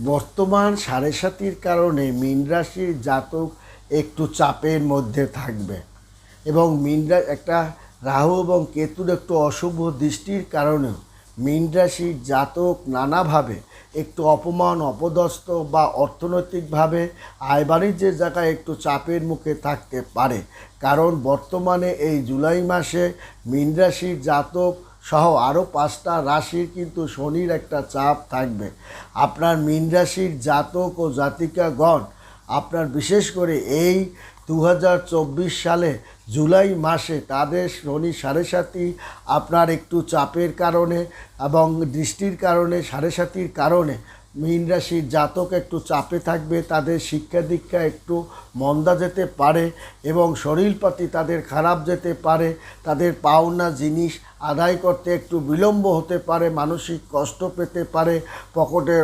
বর্তমান সাড়ে সাতির কারণে মীন রাশির জাতক একটু চাপের মধ্যে থাকবে এবং একটা রাহু এবং কেতুর একটু অশুভ দৃষ্টির কারণেও মীন রাশির জাতক নানাভাবে একটু অপমান অপদস্থ বা অর্থনৈতিকভাবে আয় বাণিজ্যের জায়গায় একটু চাপের মুখে থাকতে পারে। কারণ বর্তমানে এই জুলাই মাসে মীন রাশির জাতক সহ আরও 5টা রাশির কিন্তু শনির একটা চাপ থাকবে। আপনার মীন রাশির জাতক ও জাতিকাগণ আপনার বিশেষ করে এই 2024 সালে জুলাই মাসে তাদের শনি সাড়ে সাতি আপনার একটু চাপের কারণে এবং দৃষ্টির কারণে সাড়ে সাতির কারণে মীন রাশির জাতক একটু চাপে থাকবে। তাদের শিক্ষা দীক্ষা একটু মন্দা যেতে পারে এবং শরীরপাতি তাদের খারাপ যেতে পারে। তাদের পাওনা জিনিস আদায় করতে একটু বিলম্ব হতে পারে, মানসিক কষ্ট পেতে পারে, পকেটের